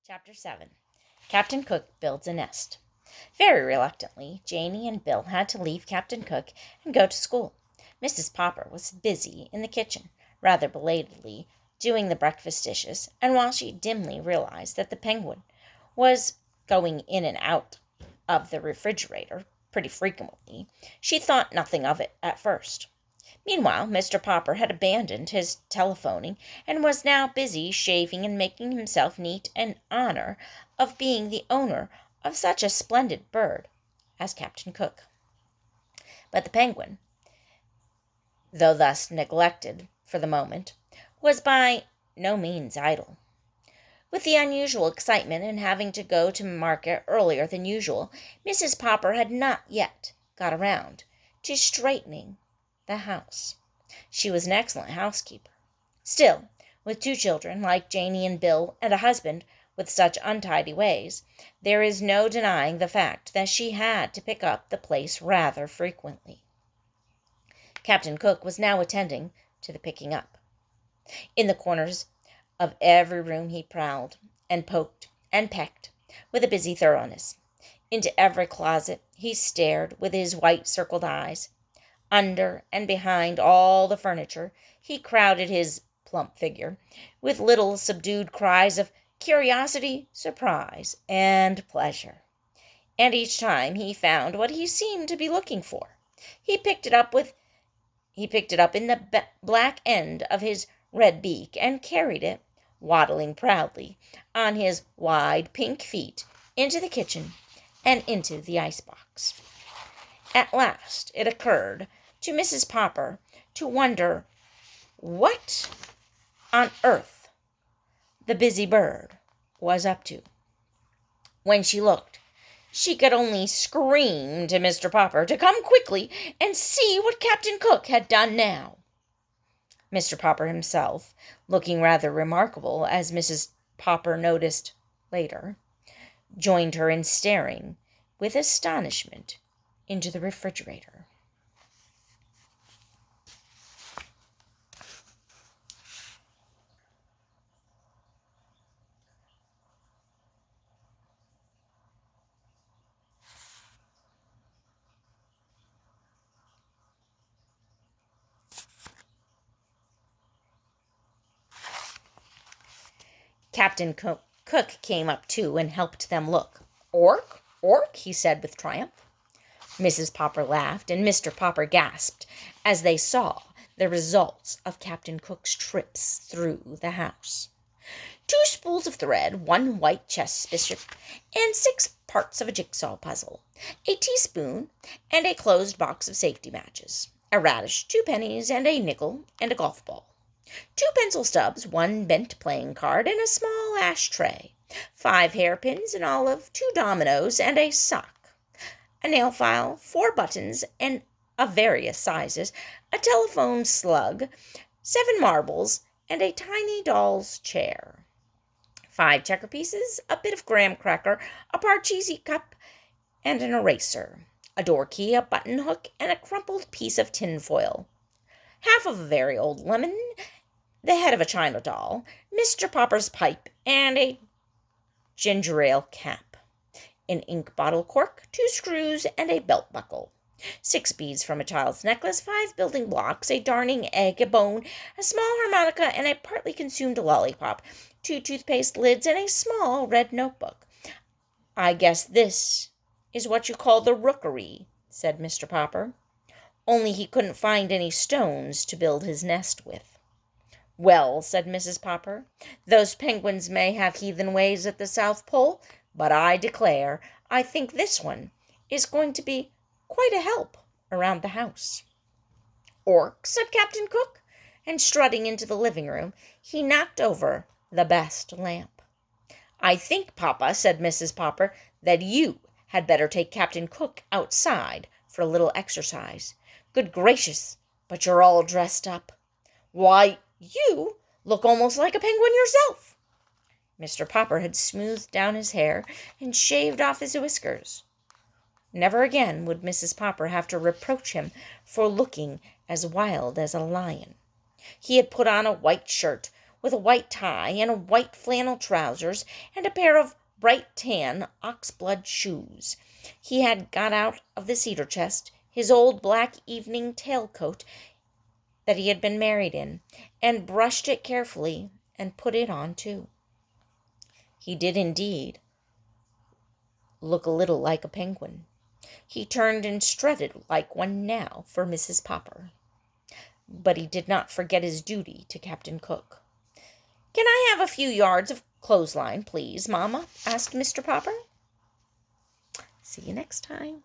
Chapter 7 Captain Cook Builds a Nest. Very reluctantly, Janey and Bill had to leave Captain Cook and go to school. Mrs. Popper was busy in the kitchen, rather belatedly, doing the breakfast dishes, and while she dimly realized that the Penguin was going in and out of the refrigerator pretty frequently, she thought nothing of it at first. Meanwhile, Mr. Popper had abandoned his telephoning and was now busy shaving and making himself neat in honor of being the owner of such a splendid bird as Captain Cook. But the Penguin, though thus neglected for the moment, was by no means idle. With the unusual excitement in having to go to market earlier than usual, Mrs. Popper had not yet got around to straightening the house. She was an excellent housekeeper. Still, with two children like Janey and Bill and a husband with such untidy ways, there is no denying the fact that she had to pick up the place rather frequently. Captain Cook was now attending to the picking up. In the corners of every room he prowled and poked and pecked with a busy thoroughness. Into every closet he stared with his white circled eyes. Under and behind all the furniture he crowded his plump figure with little subdued cries of curiosity, surprise, and pleasure. And each time he found what he seemed to be looking for. He picked it up in the black end of his red beak and carried it, waddling proudly on his wide pink feet, into the kitchen and into the icebox. At last it occurred to Mrs. Popper to wonder what on earth the busy bird was up to. When she looked, she could only scream to Mr. Popper to come quickly and see what Captain Cook had done now. Mr. Popper himself, looking rather remarkable, as Mrs. Popper noticed later, joined her in staring with astonishment into the refrigerator. Captain Cook came up too and helped them look. "Ork, ork," he said with triumph. Mrs. Popper laughed, and Mr. Popper gasped as they saw the results of Captain Cook's trips through the house. 2 spools of thread, 1 white chess bishop, and 6 parts of a jigsaw puzzle, a teaspoon, and a closed box of safety matches, a radish, 2 pennies, and a nickel, and a golf ball. 2 pencil stubs, 1 bent playing card, and a small ash tray, 5 hairpins, an olive, 2 dominoes, and a sock, a nail file, 4 buttons, and of various sizes, a telephone slug, 7 marbles, and a tiny doll's chair, 5 checker pieces, a bit of graham cracker, a Parcheesi cup, and an eraser, a door key, a button hook, and a crumpled piece of tin foil, half of a very old lemon, the head of a china doll, Mr. Popper's pipe, and a ginger ale cap, an ink bottle cork, 2 screws, and a belt buckle, 6 beads from a child's necklace, 5 building blocks, a darning egg, a bone, a small harmonica, and a partly consumed lollipop, 2 toothpaste lids, and a small red notebook. "I guess this is what you call the rookery," said Mr. Popper. "Only he couldn't find any stones to build his nest with." "Well," said Mrs. Popper, "those penguins may have heathen ways at the South Pole, but I declare I think this one is going to be quite a help around the house." "Ork," said Captain Cook, and strutting into the living room, he knocked over the best lamp. "I think, Papa," said Mrs. Popper, "that you had better take Captain Cook outside for a little exercise. Good gracious, but you're all dressed up. Why, you look almost like a penguin yourself." Mr. Popper had smoothed down his hair and shaved off his whiskers. Never again would Mrs. Popper have to reproach him for looking as wild as a lion. He had put on a white shirt with a white tie and a white flannel trousers and a pair of bright tan oxblood shoes. He had got out of the cedar chest his old black evening tail-coat that he had been married in, and brushed it carefully and put it on too. He did indeed look a little like a penguin. He turned and strutted like one now for Mrs. Popper. But he did not forget his duty to Captain Cook. "Can I have a few yards of clothesline, please, Mamma?" asked Mr. Popper. See you next time.